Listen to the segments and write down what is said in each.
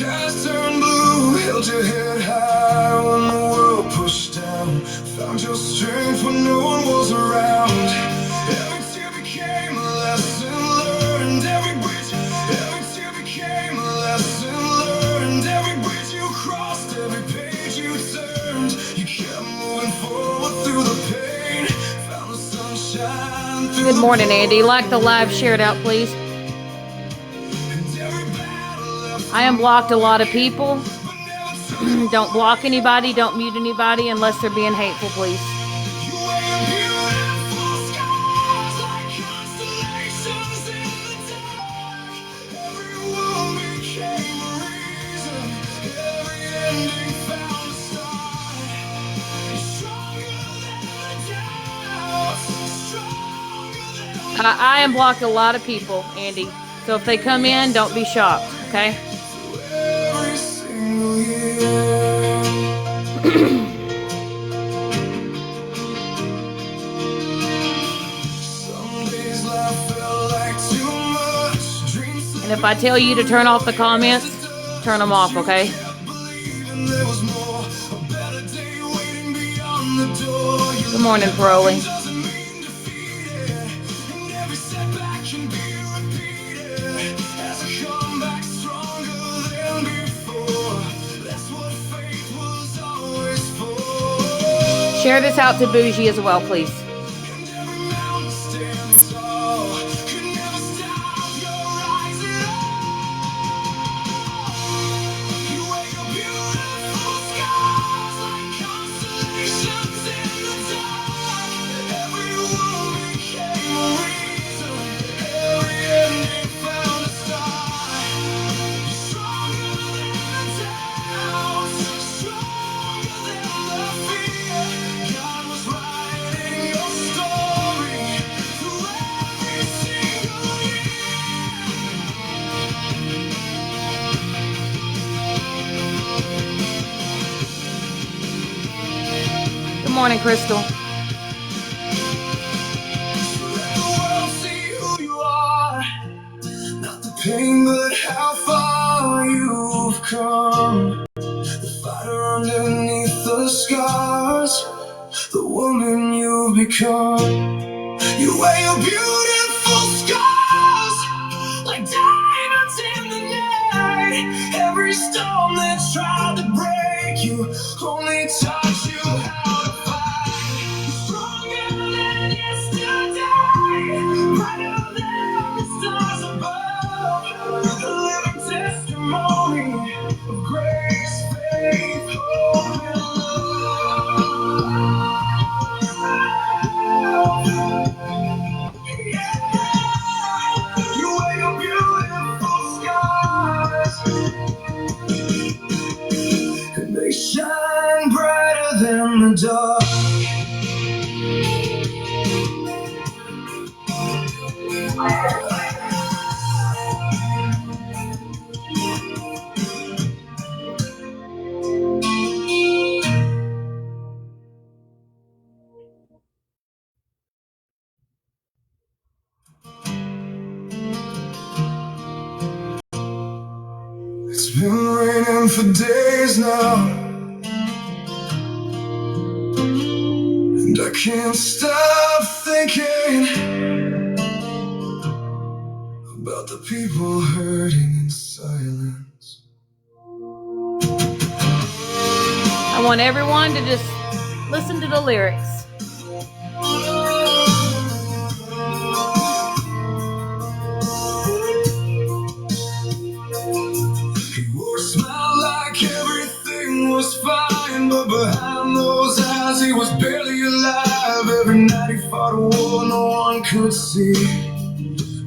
skies turned blue, held your head high when the world pushed down. Found your strength when no one was around. Every tear became a lesson learned. Every tear became a lesson learned. Every bridge you crossed, every page you turned. You kept moving forward through the pain. Found the sunshine through. Good morning, Andy. Like the live, share it out, please. I unblocked a lot of people. Don't block anybody. Don't mute anybody unless they're being hateful, please. I unblocked a lot of people, Andy. So if they come in, don't be shocked, okay? And if I tell you to turn off the comments, turn them off, okay? Good morning, Crowley. Share this out to Bougie as well, please. Good morning, Crystal. Not the pain, but how far you've come. The fighter underneath the scars, the woman you've become. You wear your beautiful scars like diamonds in the night. Every storm that tried to break you only taught you how to fight. Stronger than yesterday, brighter than the stars above. A living testimony of grace, faith, hope, and love. You wear your beautiful scars, and they shine brighter than the dark. It's been raining for days now, and I can't stop thinking about the people hurting in silence. I want everyone to just listen to the lyrics. He wore a smile like everything was fine, but behind those eyes he was barely alive. Every night he fought a war no one could see,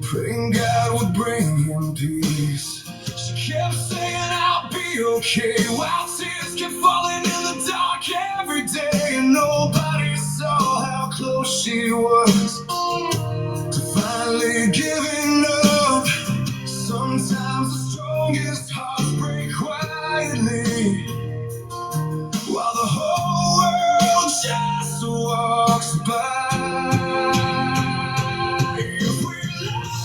praying God would bring him peace. She kept saying I'll be okay, while tears kept falling in the dark every day, and nobody saw how close she was to finally giving up. Sometimes the strongest hearts break quietly, while the whole world just walks by. If we love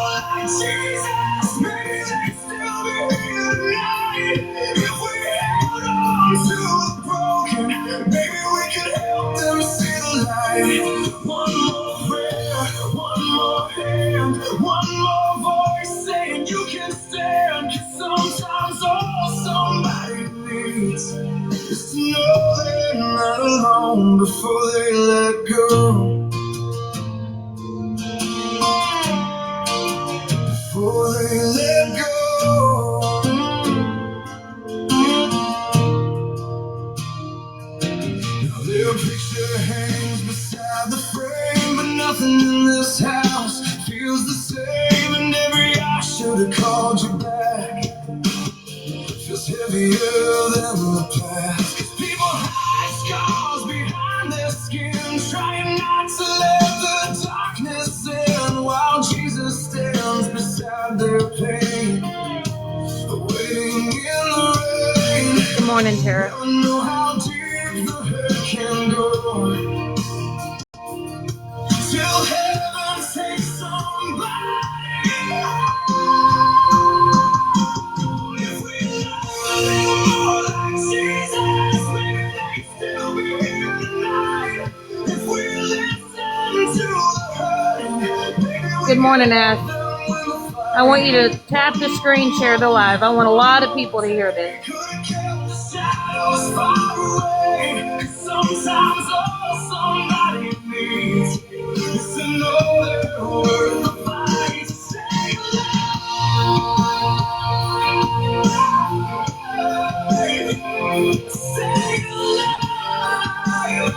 like Jesus, maybe they'd still be here needs is to know they're not alone before they let go. Before they let go. Now their picture hangs beside the frame, but nothing in this house feels the same. And every I should have called you back feels heavier than the past. People hide scars behind their skin, trying not to let the darkness in, while Jesus stands beside their pain, waiting in the rain. Good morning, Tara. Never know how deep the hurt can go, till heaven takes somebody. If we love more like Jesus, maybe they still be here tonight. If we listen to the hurting, maybe we Good morning, Ash. when the I want you to tap the screen, share the live. I want a lot of people to hear this. could've kept the shadows far away. 'Cause sometimes all somebody needs is to know they're worth the fight. Say alive. Say alive.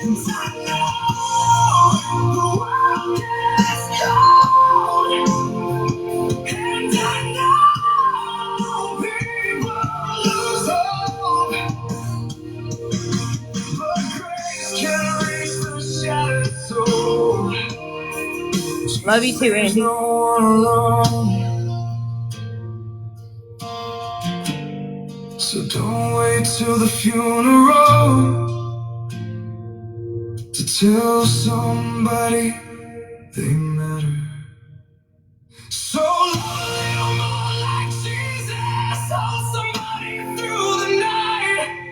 And I know the world gets cold, and I know people lose hope, but grace can reach the shattered soul. Love you too, There's Andy. no one alone, so don't wait till the funeral to tell somebody they matter. So love a little more like Jesus. Hold somebody through the night.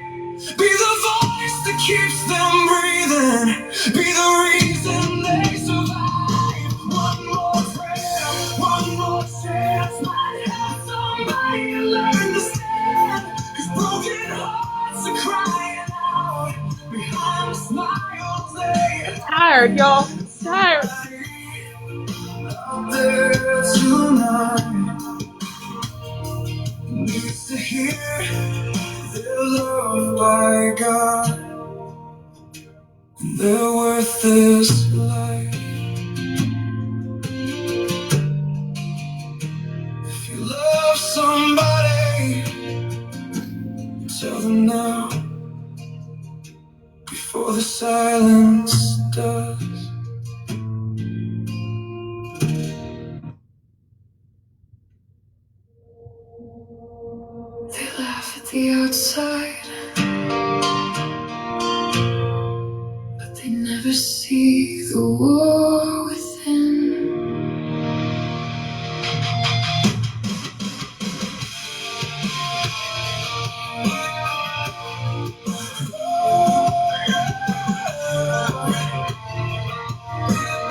Be the voice that keeps them breathing. Be the reason they survive. One more prayer, one more chance might help somebody learn to stand. 'Cause broken hearts are crying out behind the smiles they Tired, y'all. Tired. out there tonight needs to hear they're loved by God and they're worth this life. If you love somebody, tell them now before the silence does. They laugh at the outside, but they never see the war within.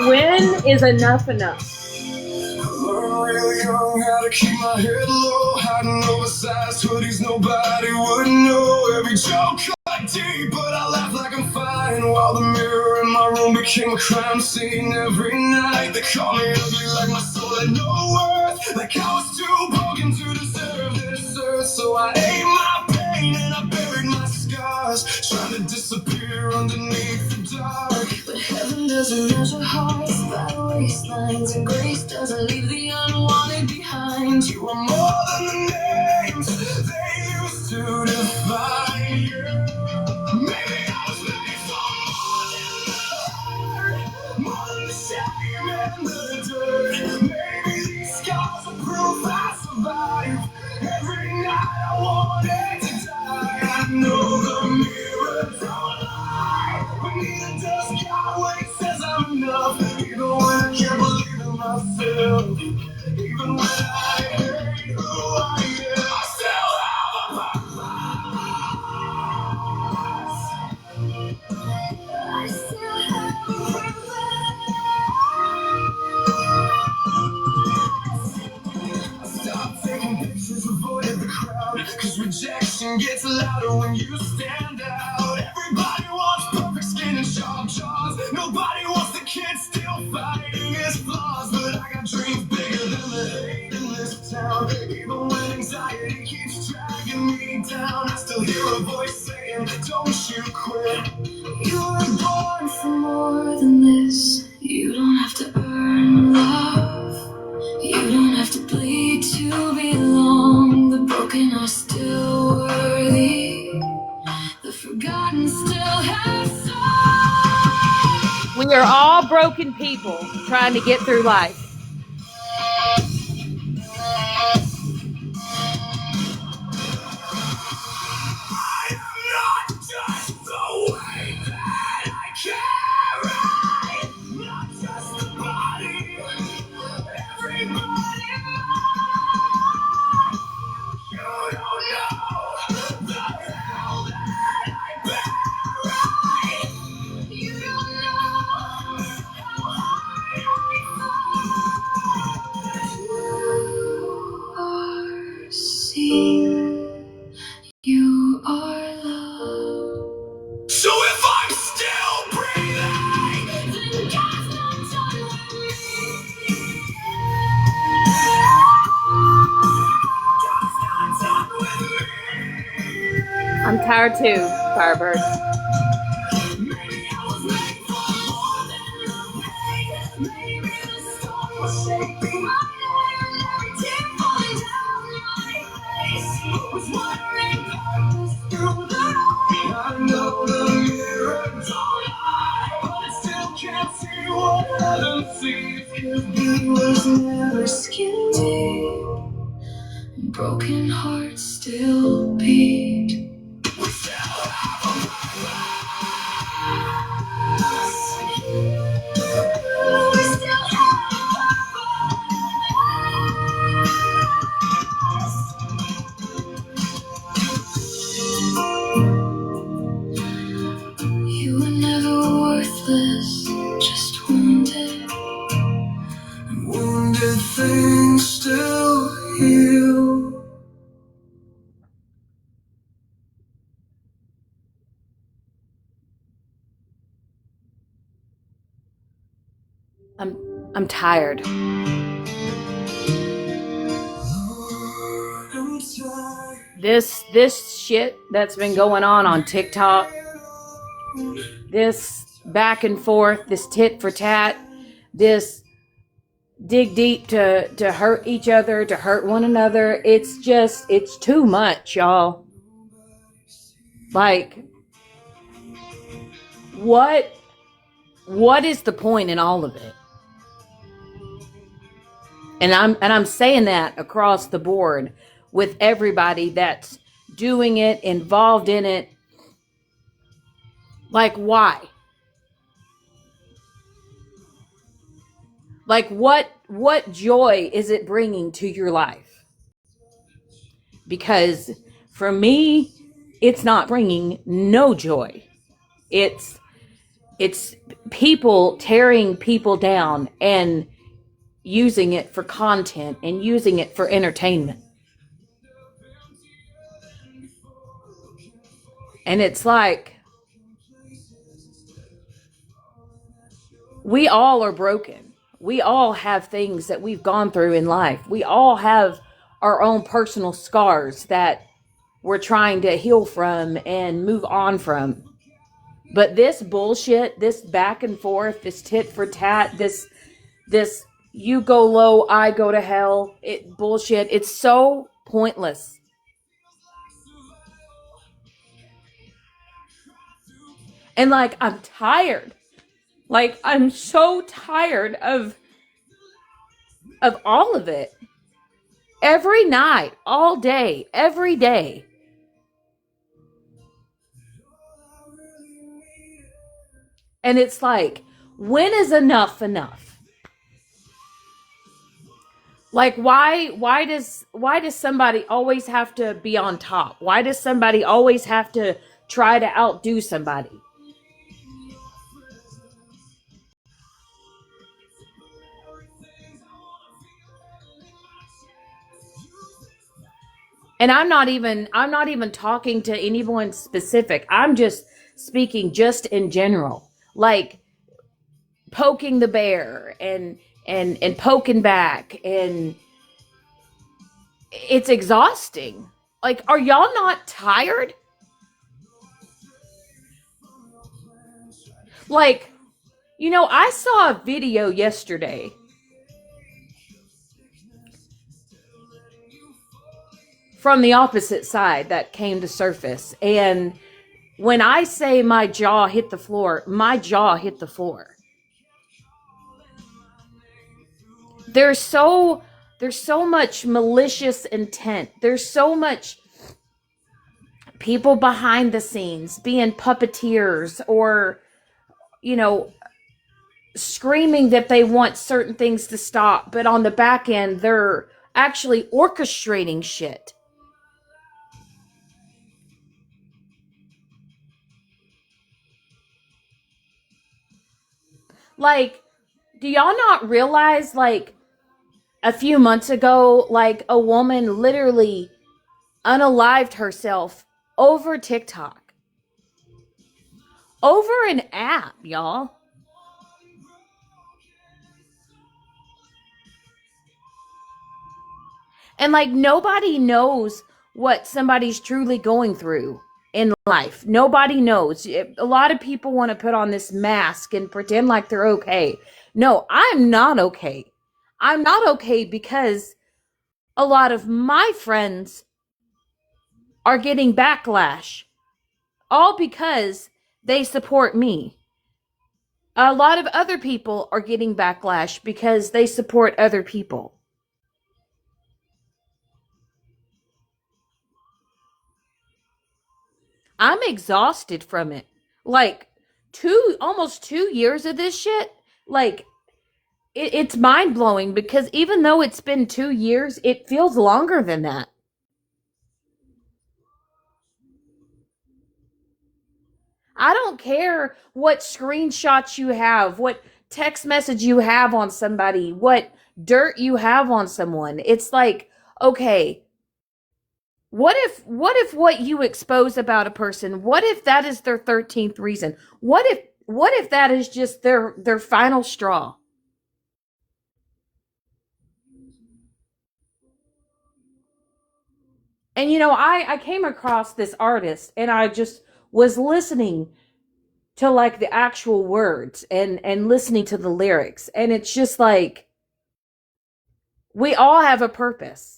When is enough enough? Learned real young how to keep my head low, hiding oversized hoodies nobody would know. Every joke cut deep, but I laugh like I'm fine, while the mirror in my room became a crime scene. Every night they call me ugly, like my soul had no worth, like I was too broken to deserve this earth. So I ate my pain and I buried my scars, trying to disappear underneath the dark. But heaven doesn't measure hearts by waistlines, and grace doesn't leave the unwanted behind. You are more than the names they used to define you. Maybe I was made for more than the hurt, more than the shame and the dirt. Maybe these scars are proof I survived. Every night I wanted to die. I know the mirror don't lie, but neither does God when He says I'm enough. Even when I can't believe in myself, even when I hate who I am, I still have a purpose. I still have a purpose. Stop out. Cause rejection gets louder when you stand out. Everybody wants perfect skin and sharp jaws. Nobody wants the kid still fighting his flaws. But I got dreams bigger than the hate in this town. Even when anxiety keeps dragging me down, I still hear a voice saying, don't you quit. You were born for more than this. You don't have to earn love. You don't have to bleed to belong. The broken are still worthy. The forgotten still have songs. We are all broken people trying to get through life. I am not just the weight that I carry, not just the body, everybody. You don't know the hell that I bury. You don't know how hard I fall. You are seen. You are loved. So if I'm still breathing, then God's not done with me. God's not done with me. I'm tired too, Firebird. Maybe I was made for more than the pain. Maybe the storm was shaping my day, and every tear falling down my face was watering purpose through the rain. I know the mirror don't lie, but I still can't see what heaven sees. 'Cause blue was never skin deep, and broken hearts still beat. We still have a purpose. We still have a purpose. You were never worthless, just wounded. And wounded things still heal. I'm tired. Lord, I'm tired. This shit that's been going on TikTok, this back and forth, this tit for tat, this dig deep to hurt each other, to hurt one another. It's too much, y'all. Like, what is the point in all of it? And I'm saying that across the board with everybody that's doing it, involved in it. Like, why? Like, what joy is it bringing to your life? Because for me, it's not bringing no joy. It's people tearing people down and using it for content and using it for entertainment. And it's like, we all are broken. We all have things that we've gone through in life. We all have our own personal scars that we're trying to heal from and move on from. But this bullshit, this back and forth, this tit for tat, this you go low, I go to hell, bullshit, it's so pointless. And like, I'm tired. Like, I'm so tired of all of it. Every night, all day, every day. And it's like, when is enough enough? Like, why does somebody always have to be on top? Why does somebody always have to try to outdo somebody? And I'm not even talking to anyone specific. I'm just speaking just in general. Like poking the bear and poking back, and it's exhausting. Like, are y'all not tired? Like, I saw a video yesterday from the opposite side that came to surface. And when I say my jaw hit the floor, my jaw hit the floor. There's so there's so much malicious intent. There's so much people behind the scenes being puppeteers, or you know screaming that they want certain things to stop, but on the back end they're actually orchestrating shit. Like, do y'all not realize, like, a few months ago, like, a woman literally unalived herself over TikTok, over an app, y'all. And like, nobody knows what somebody's truly going through in life. Nobody knows. A lot of people want to put on this mask and pretend like they're okay. No, I'm not okay. I'm not okay because a lot of my friends are getting backlash, all because they support me. A lot of other people are getting backlash because they support other people. I'm exhausted from it. Like, almost 2 years of this shit. Like, it's mind blowing, because even though it's been 2 years, it feels longer than that. I don't care what screenshots you have, what text message you have on somebody, what dirt you have on someone. It's like, okay, what if what you expose about a person, what if that is their 13th reason? What if that is just their final straw? And I came across this artist, and I just was listening to, like, the actual words, and listening to the lyrics, and it's just like, we all have a purpose.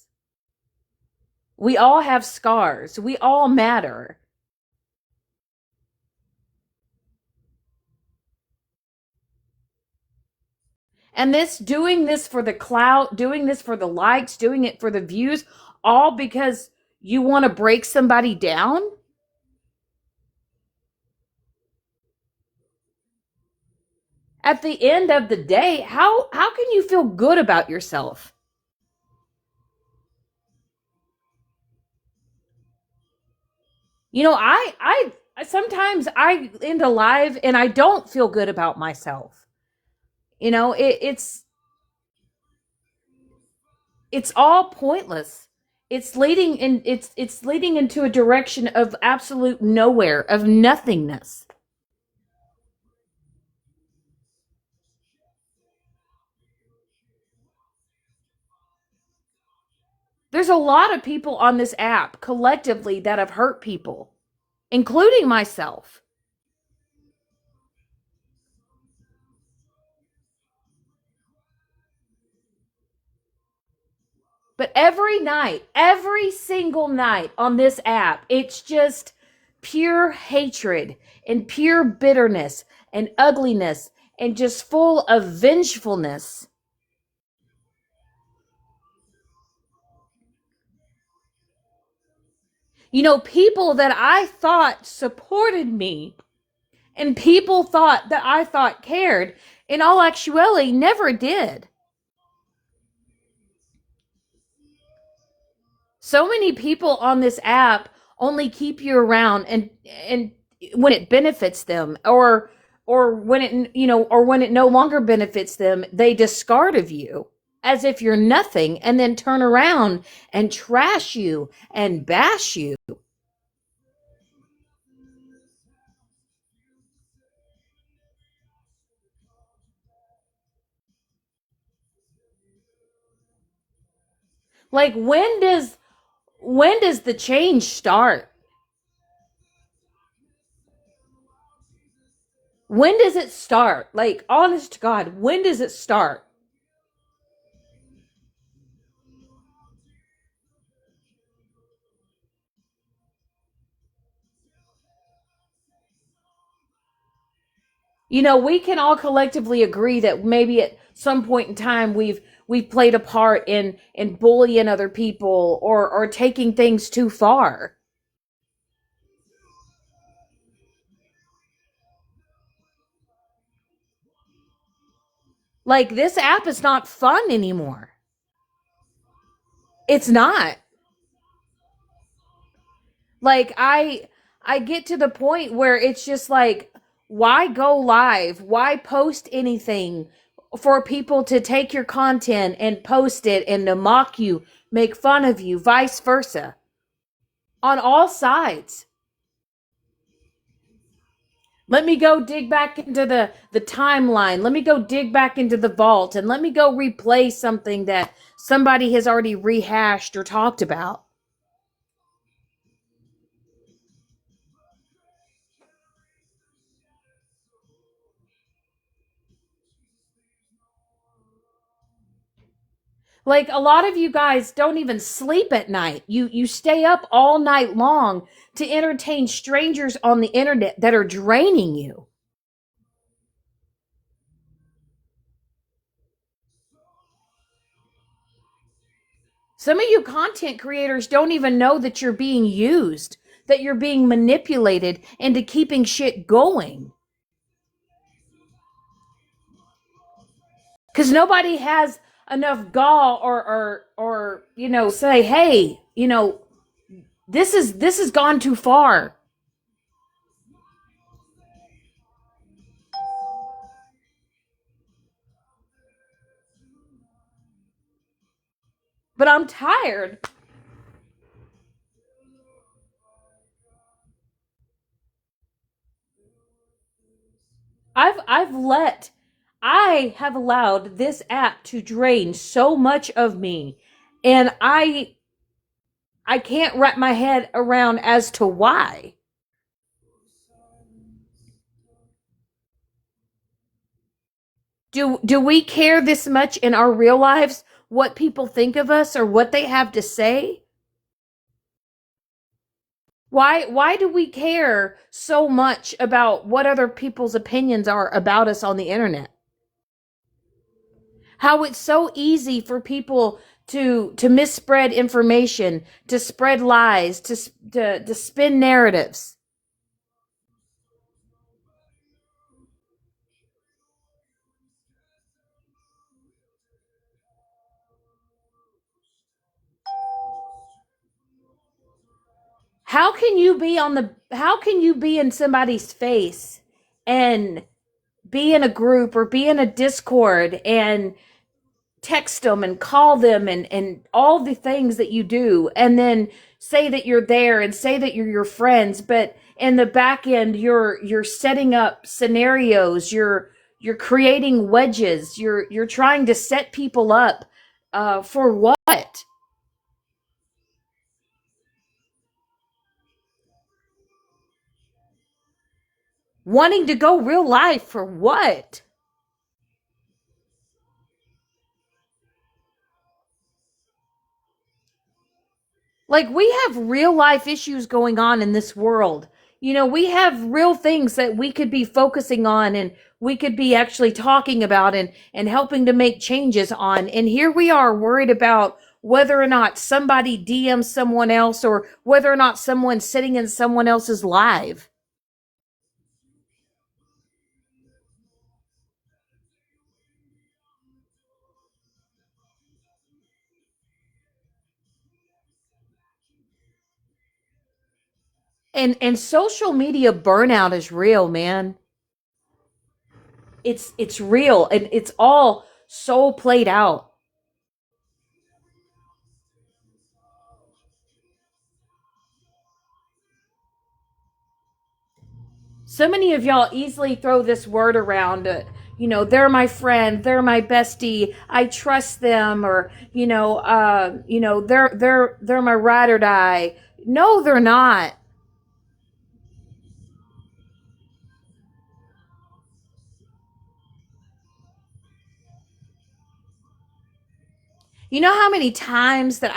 We all have scars. We all matter. And doing this for the clout, doing this for the likes, doing it for the views, all because you want to break somebody down? At the end of the day, how can you feel good about yourself? I sometimes I end a live and I don't feel good about myself. It's all pointless. It's leading into a direction of absolute nowhere, of nothingness. There's a lot of people on this app collectively that have hurt people, including myself. But every night, every single night on this app, it's just pure hatred and pure bitterness and ugliness, and just full of vengefulness. People that I thought supported me, and people that I thought cared, in all actuality, never did. So many people on this app only keep you around, and when it benefits them, or when it no longer benefits them, they discard of you. as if you're nothing and then turn around and trash you and bash you. Like when does the change start? When does it start? Like, honest to God, when does it start? We can all collectively agree that maybe at some point in time we've played a part in bullying other people or taking things too far. Like, this app is not fun anymore. It's not. Like, I get to the point where it's just like, why go live? Why post anything for people to take your content and post it and to mock you, make fun of you, vice versa, on all sides? Let me go dig back into the timeline. Let me go dig back into the vault and let me go replay something that somebody has already rehashed or talked about. Like, a lot of you guys don't even sleep at night. You stay up all night long to entertain strangers on the internet that are draining you. Some of you content creators don't even know that you're being used, that you're being manipulated into keeping shit going. Because nobody has enough gall or say, hey, this has gone too far. But I'm tired. I've let I have allowed this app to drain so much of me, and I can't wrap my head around as to why. Do we care this much in our real lives what people think of us or what they have to say? Why do we care so much about what other people's opinions are about us on the internet? How it's so easy for people to misspread information, to spread lies, to spin narratives. How can you be in somebody's face and be in a group or be in a Discord and text them and call them and all the things that you do, and then say that you're there and say that you're your friends, but in the back end you're setting up scenarios, you're creating wedges, you're trying to set people up for what? Wanting to go real life for what? Like, we have real life issues going on in this world. We have real things that we could be focusing on and we could be actually talking about and helping to make changes on. And here we are worried about whether or not somebody DMs someone else or whether or not someone's sitting in someone else's live. And social media burnout is real, man. It's real and it's all so played out. So many of y'all easily throw this word around. They're my friend, they're my bestie, I trust them, or they're my ride or die. No, they're not. You know how many times that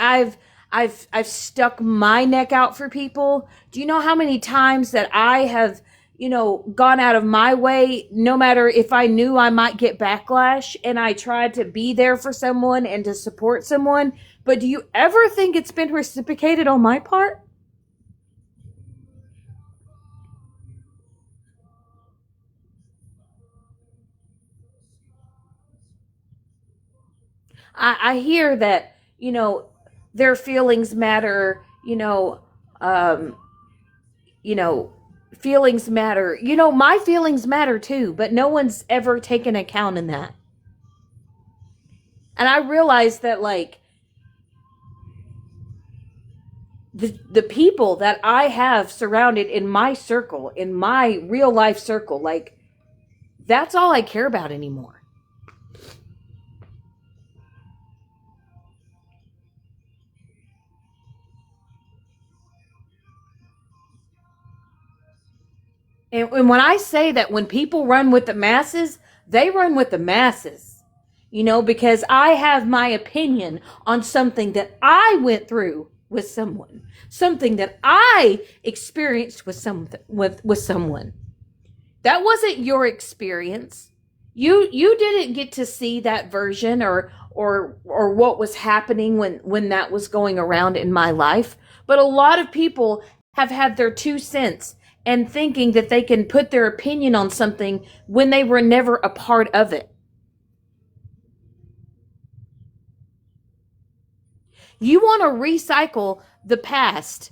I've stuck my neck out for people? Do you know how many times that I have, gone out of my way, no matter if I knew I might get backlash, and I tried to be there for someone and to support someone? But do you ever think it's been reciprocated on my part? I hear that, their feelings matter, um, you know, feelings matter. My feelings matter too, but no one's ever taken account in that. And I realize that, like, the people that I have surrounded in my circle, in my real life circle, like, that's all I care about anymore. And when I say that when people run with the masses, they run with the masses. Because I have my opinion on something that I went through with someone, something that I experienced with someone. That wasn't your experience. You didn't get to see that version, or what was happening when that was going around in my life. But a lot of people have had their 2 cents and thinking that they can put their opinion on something when they were never a part of it. You want to recycle the past,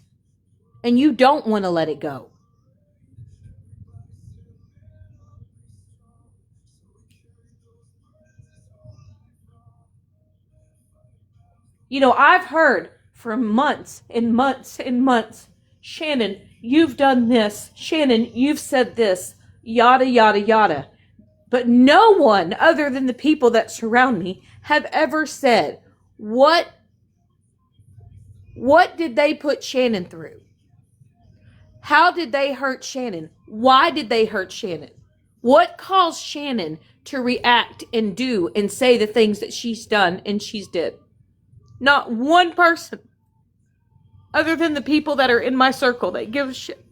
and you don't want to let it go. I've heard for months and months and months, Shannon, you've done this. Shannon, you've said this. Yada, yada, yada. But no one other than the people that surround me have ever said, what did they put Shannon through? How did they hurt Shannon? Why did they hurt Shannon? What caused Shannon to react and do and say the things that she's done and she's did? Not one person other than the people that are in my circle that give a shit.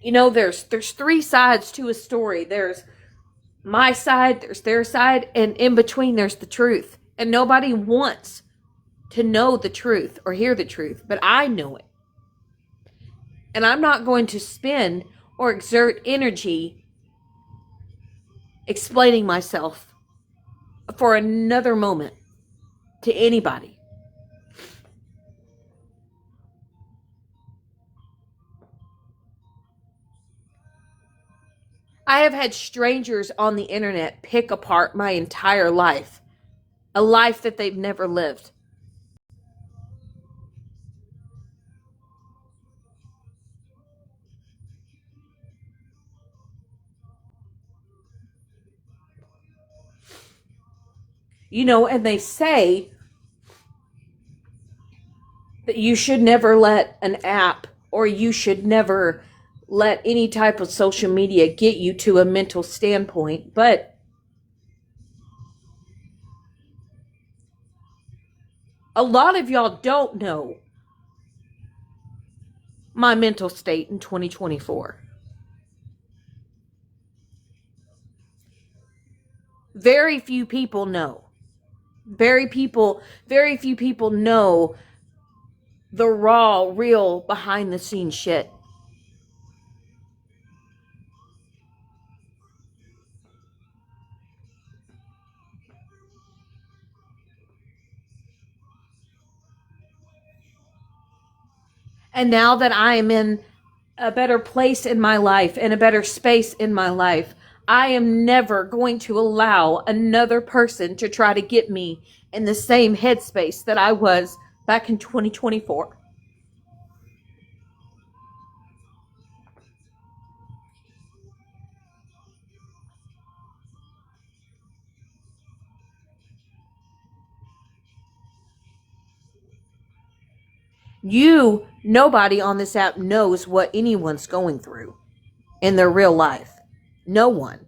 There's three sides to a story. There's my side, there's their side, and in between there's the truth. And nobody wants to know the truth or hear the truth, but I know it. And I'm not going to spend or exert energy explaining myself for another moment to anybody. I have had strangers on the internet pick apart my entire life, a life that they've never lived. And they say that you should never let an app, or you should never let any type of social media get you to a mental standpoint. But a lot of y'all don't know my mental state in 2024. Very few people know. Very few people know the raw, real, behind the scenes shit. And now that I am in a better place in my life, in a better space in my life, I am never going to allow another person to try to get me in the same headspace that I was back in 2024. Nobody on this app knows what anyone's going through in their real life. No one.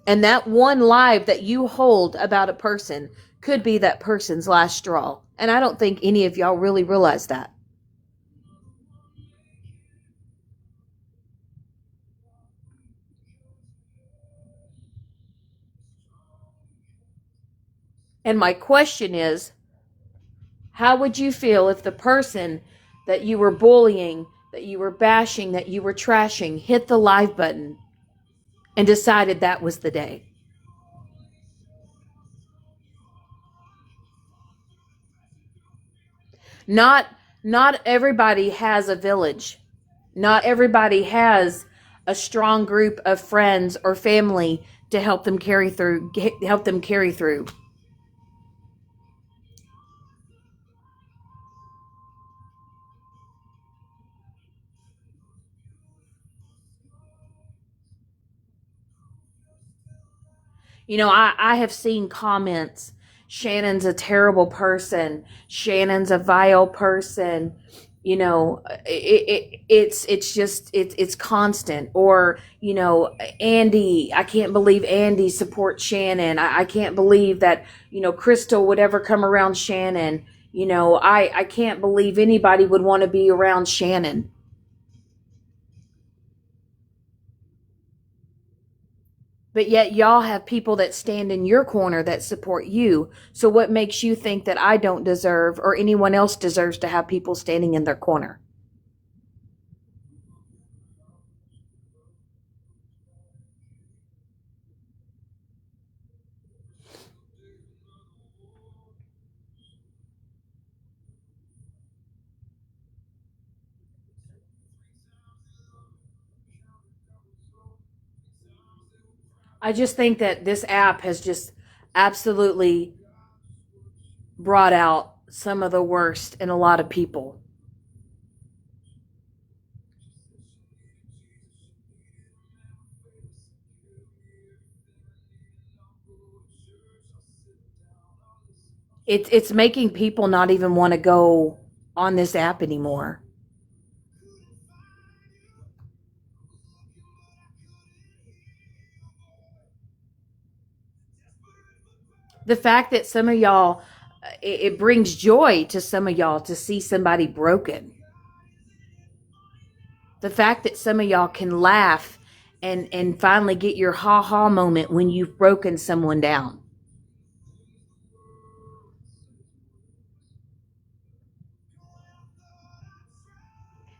And that one live that you hold about a person could be that person's last straw. And I don't think any of y'all really realize that. And my question is, how would you feel if the person that you were bullying, that you were bashing, that you were trashing, hit the live button and decided that was the day? Not not everybody has a village. Not everybody has a strong group of friends or family to help them carry through. I have seen comments. Shannon's a terrible person. Shannon's a vile person. It's constant. Or Andy, I can't believe Andy supports Shannon. I can't believe that Crystal would ever come around Shannon. I can't believe anybody would want to be around Shannon. But yet y'all have people that stand in your corner that support you. So what makes you think that I don't deserve or anyone else deserves to have people standing in their corner? I just think that this app has just absolutely brought out some of the worst in a lot of people. It's making people not even want to go on this app anymore. The fact that some of y'all, it brings joy to some of y'all to see somebody broken. The fact that some of y'all can laugh and finally get your ha ha moment when you've broken someone down.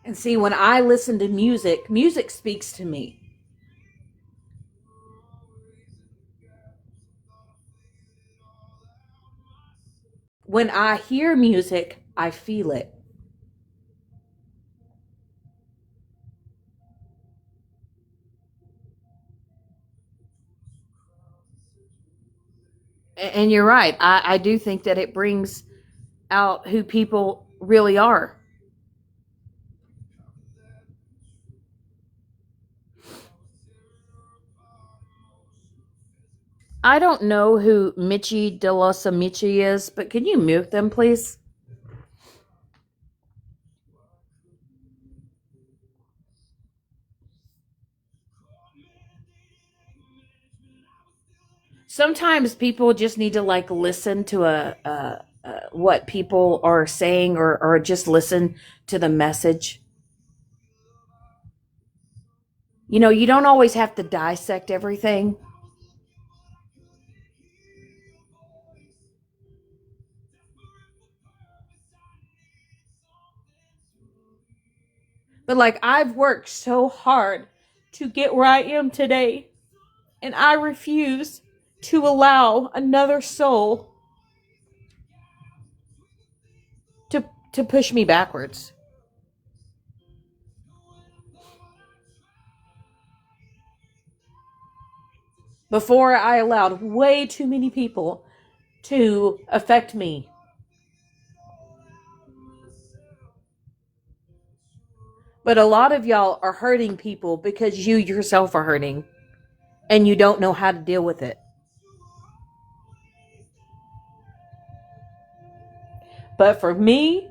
And see, when I listen to music, music speaks to me. When I hear music, I feel it. And you're right. I do think that it brings out who people really are. I don't know who Michi de los Amici is, but can you mute them, please? Sometimes people just need to listen to what people are saying, or just listen to the message. You don't always have to dissect everything. But I've worked so hard to get where I am today, and I refuse to allow another soul to push me backwards. before I allowed way too many people to affect me. But a lot of y'all are hurting people because you yourself are hurting and you don't know how to deal with it. But for me,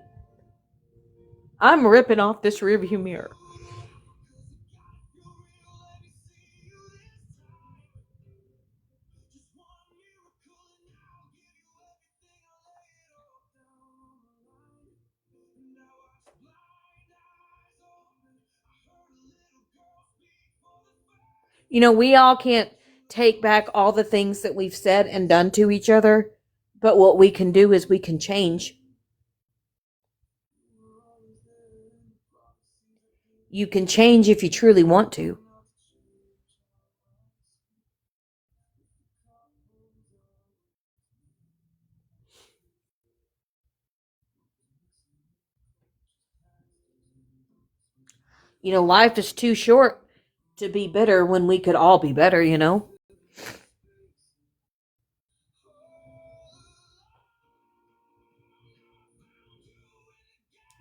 I'm ripping off this rearview mirror. You know, we all can't take back all the things that we've said and done to each other, but what we can do is we can change. You can change if you truly want to. You know, life is too short to be bitter when we could all be better, you know?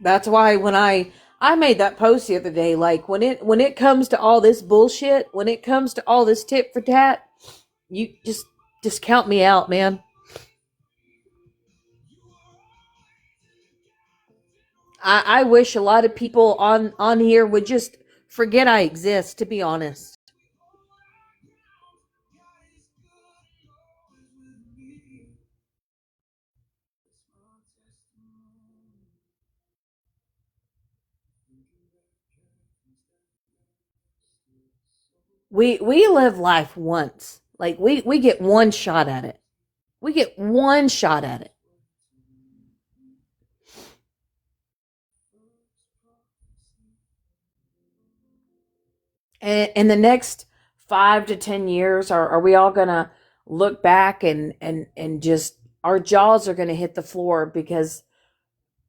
That's why when I made that post the other day, like when it comes to all this bullshit, when it comes to all this tit for tat, you just count me out, man. I wish a lot of people on here would just forget I exist, to be honest. We live life once. Like we get one shot at it. We get one shot at it. And in the next 5 to 10 years, are we all gonna look back and just our jaws are gonna hit the floor because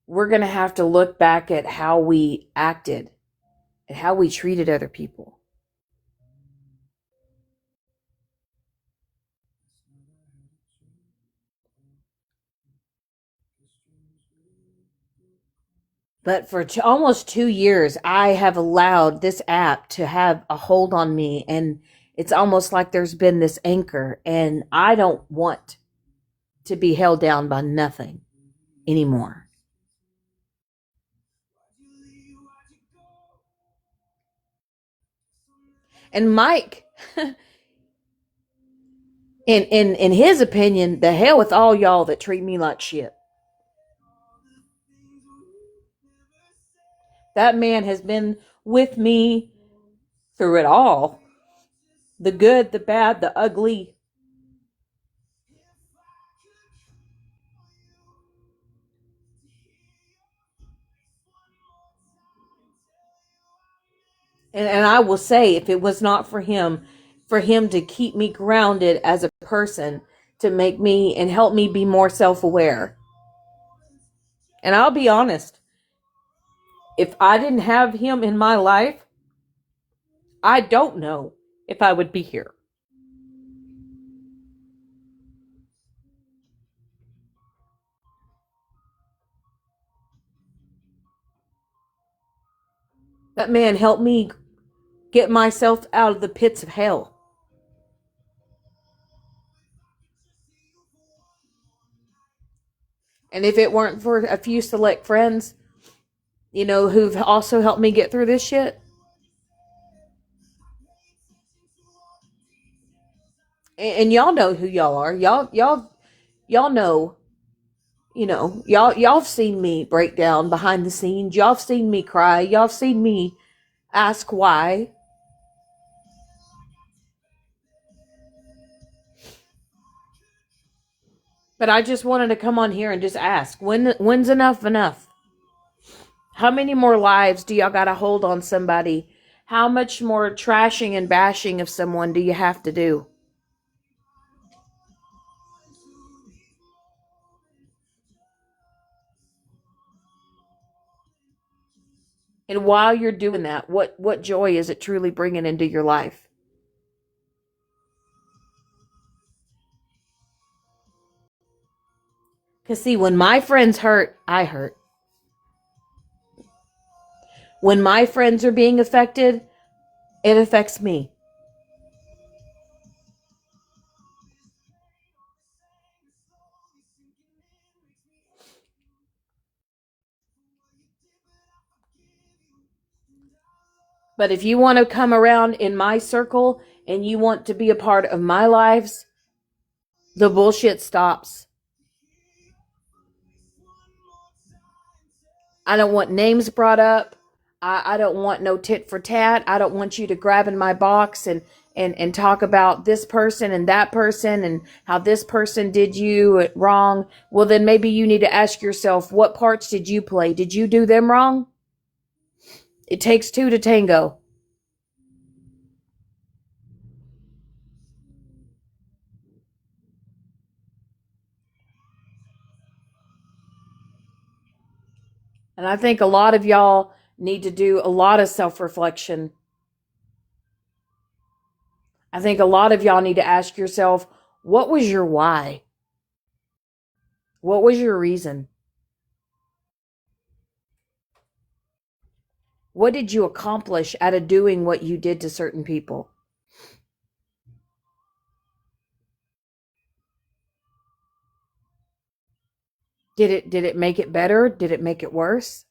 we're gonna have to look back at how we acted and how we treated other people. But for almost 2 years, I have allowed this app to have a hold on me, and it's almost like there's been this anchor, and I don't want to be held down by nothing anymore. And Mike, in his opinion, the hell with all y'all that treat me like shit. That man has been with me through it all. The good, the bad, the ugly. And I will say, if it was not for him to keep me grounded as a person, to make me and help me be more self aware. And I'll be honest, if I didn't have him in my life, I don't know if I would be here. That man helped me get myself out of the pits of hell. And if it weren't for a few select friends, you know, who've also helped me get through this shit, and y'all know who y'all are. Y'all know, you know, y'all've seen me break down behind the scenes. Y'all've seen me cry. Y'all've seen me ask why. But I just wanted to come on here and just ask, when's enough? How many more lives do y'all got to hold on somebody? How much more trashing and bashing of someone do you have to do? And while you're doing that, what joy is it truly bringing into your life? Because see, when my friends hurt, I hurt. When my friends are being affected, it affects me. But if you want to come around in my circle and you want to be a part of my lives, the bullshit stops. I don't want names brought up. I don't want no tit for tat. I don't want you to grab in my box and talk about this person and that person and how this person did you wrong. Well, then maybe you need to ask yourself, what parts did you play? Did you do them wrong? It takes two to tango. And I think a lot of y'all need to do a lot of self-reflection. I think a lot of y'all need to ask yourself, what was your why? What was your reason? What did you accomplish out of doing what you did to certain people? Did it make it better? Did it make it worse?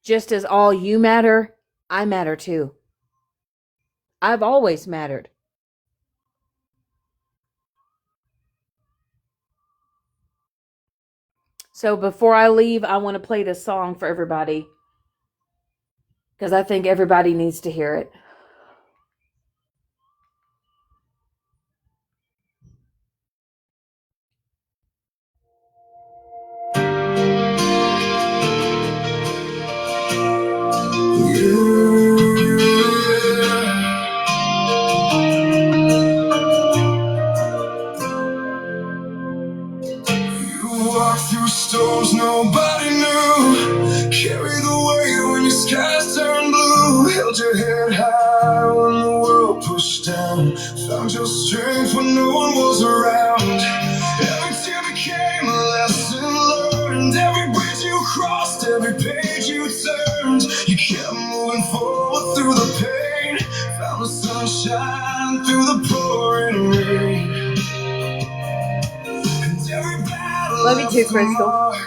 Just as all you matter, I matter too. I've always mattered. So before I leave, I want to play this song for everybody because I think everybody needs to hear it. Stones nobody knew. Carry the weight when your skies turn blue. Held your head high when the world pushed down. Found your strength when no one was around. Every tear became a lesson learned. Every bridge you crossed, every page you turned. You kept moving forward through the pain. Found the sunshine through the pouring rain. Love you too, Crystal. But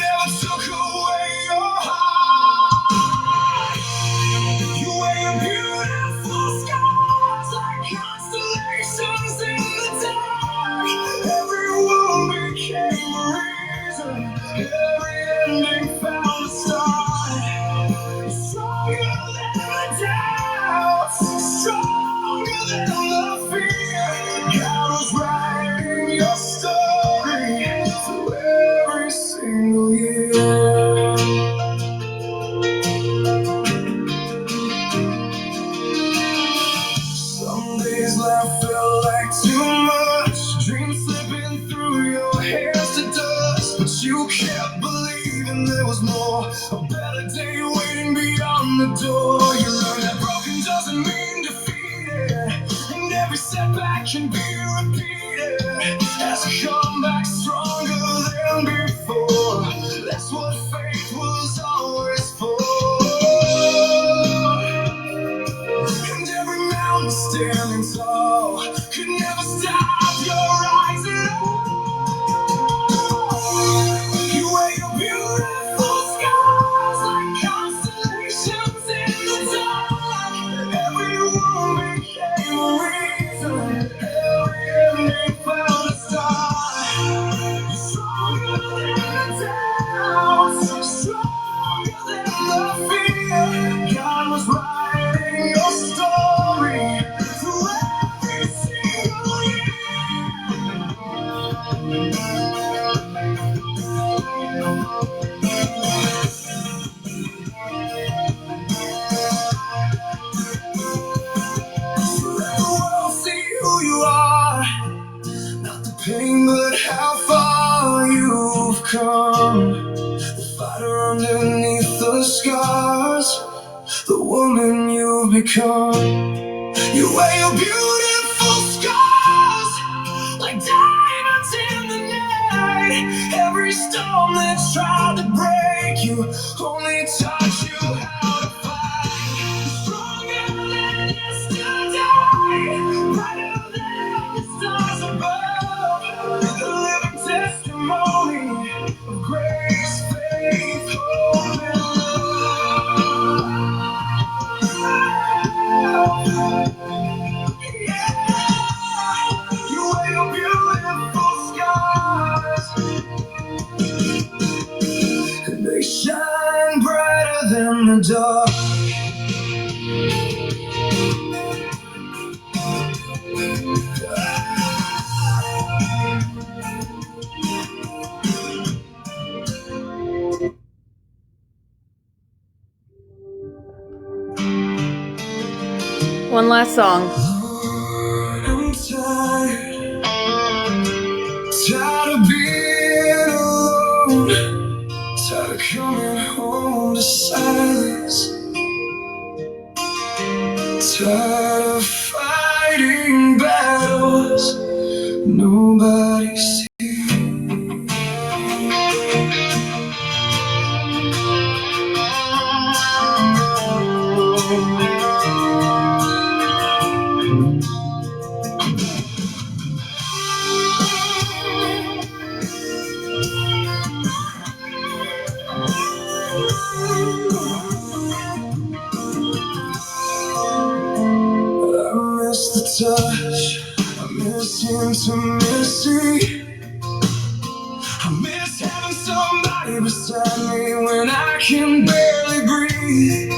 never took away your heart. You wear your beautiful scars like constellations in the dark. Every wound became a reason. Every ending found a start. Stronger than the doubts, stronger than the fear. God was writing your story through every single year. Some days life felt like too much. Dreams slipping through your hands to dust. But you kept believing there was more. A better day waiting beyond the door. You learned that broken doesn't mean defeated. And every setback can be repeated. As you come back stronger than before. That's what faith was always for. And every mountain standing tall could never stop your rising up. You wear your beautiful scars like constellations in the dark. Every wound became a reason. Every ending found a start. You're stronger than the doubts, stronger than the fear. God was writing your story through every single year. Let the world see who you are. Not the pain, but how far you've come. you've become. You wear your beautiful scars like diamonds in the night. Every storm that tried to break you only taught you how to fight. Stronger than yesterday, brighter than the stars above. The living testimony of grace, faith, hope, and love. You wear your beautiful scars, and they shine brighter than the dark. One last song. Lord, I'm tired, tired of being alone, tired of coming home to silence, tired of fighting battles nobody sees. I miss the touch, I miss intimacy, I miss having somebody beside me when I can barely breathe.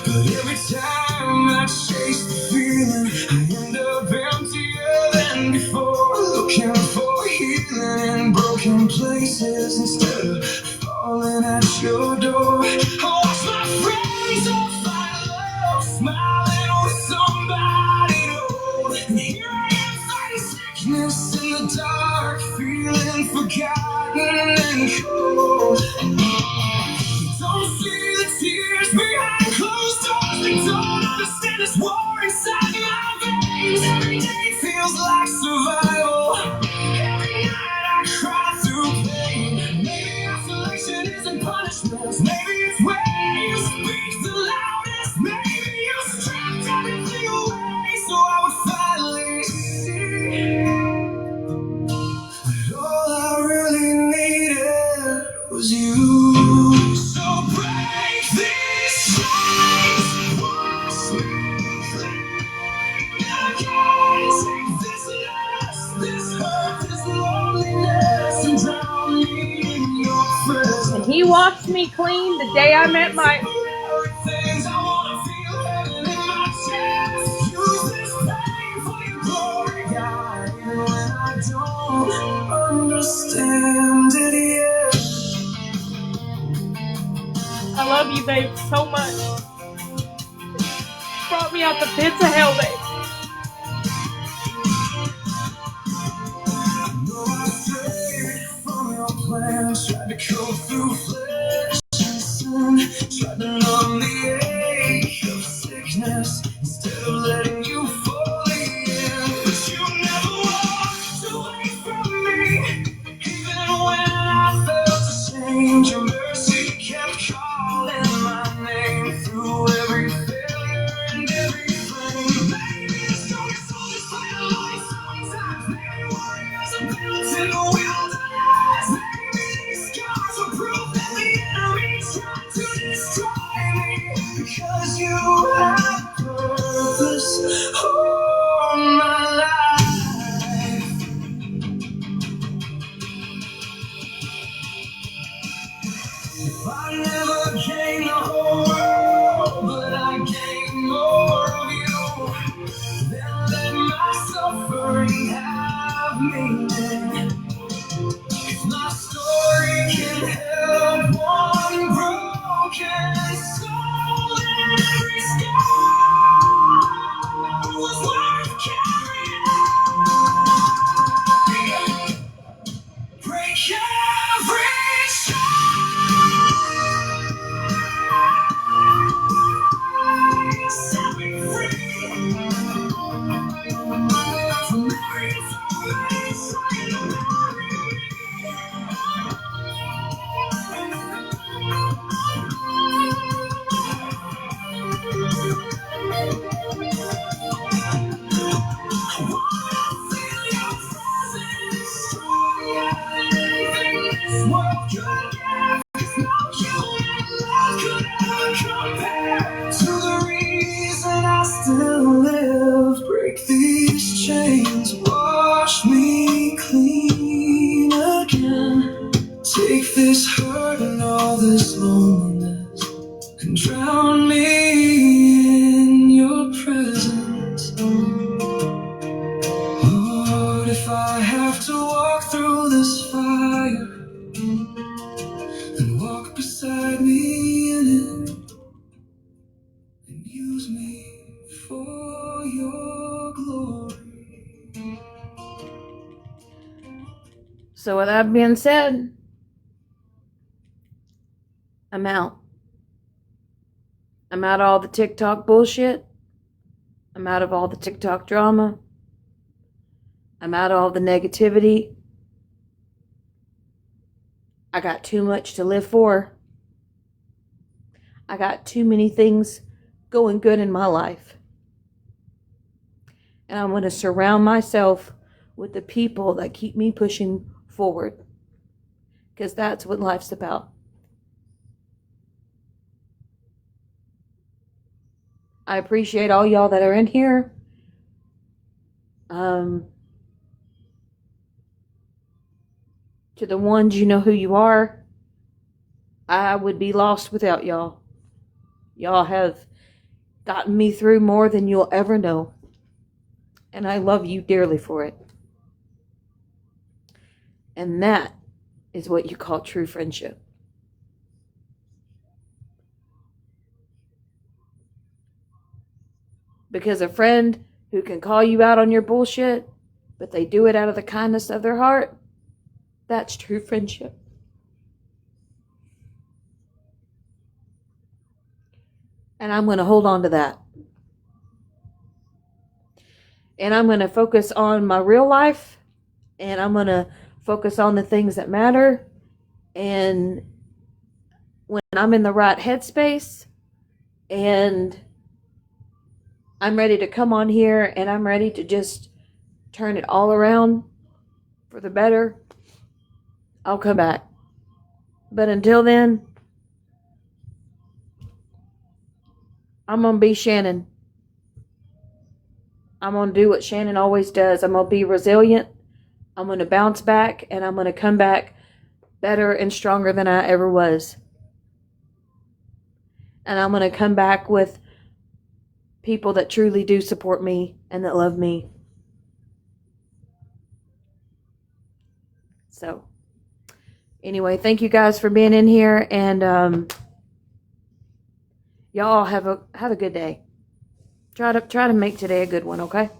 But every time I chase the feeling, I end up emptier than before, looking for healing in broken places instead of falling at your door. I watch my friends all find love, smiling with somebody to hold, and here I am fighting sickness in the dark, feeling forgotten and cold. Don't see the tears behind closed doors. They don't understand this war inside my veins. Every day feels like survival. Every night I cry through pain. Maybe isolation isn't punishment. Maybe it's where you speak the loudest. Maybe you stripped everything away so I would finally see that all I really needed was you. So break these chains, wash me clean again. Take this lust, this hurt, this loneliness, and drown me in your presence. And he washed me clean the day I met my... Things I wanna feel heaven in my chest. Use this pain for your glory, God, even when I don't understand it yet. I love you, babe, so much. Brought me out the pits of hell, babe. No, I strayed from your plan, tried to go through flesh and sin, tried to numb the ache of sickness instead of letting you fully in. But you never walked away from me, even when I felt ashamed. Your mercy kept calling my name through every failure and every flame. Maybe the strongest soldiers fight alone sometimes. Maybe warriors are built in the wilderness. Maybe these scars will prove that the enemy tried to destroy me. Because you have purpose all my life. If I never gain the whole world, but I gain more of you, then let my suffering have meaning. If my story can help one broken soul, then every scar was worth carrying. Break every chain. Use me for your glory. So with that being said, I'm out. I'm out of all the TikTok bullshit. I'm out of all the TikTok drama. I'm out of all the negativity. I got too much to live for. I got too many things going good in my life. And I'm going to surround myself with the people that keep me pushing forward. Because that's what life's about. I appreciate all y'all that are in here. To the ones, you know who you are. I would be lost without y'all. Y'all have gotten me through more than you'll ever know. And I love you dearly for it. And that is what you call true friendship. Because a friend who can call you out on your bullshit, but they do it out of the kindness of their heart, that's true friendship. And I'm going to hold on to that. And I'm going to focus on my real life. And I'm going to focus on the things that matter. And when I'm in the right headspace and I'm ready to come on here and I'm ready to just turn it all around for the better, I'll come back. But until then, I'm going to be Shannon. I'm going to do what Shannon always does. I'm going to be resilient. I'm going to bounce back, and I'm going to come back better and stronger than I ever was. And I'm going to come back with people that truly do support me and that love me. So, anyway, thank you guys for being in here, and y'all have a good day. Try to make today a good one, okay?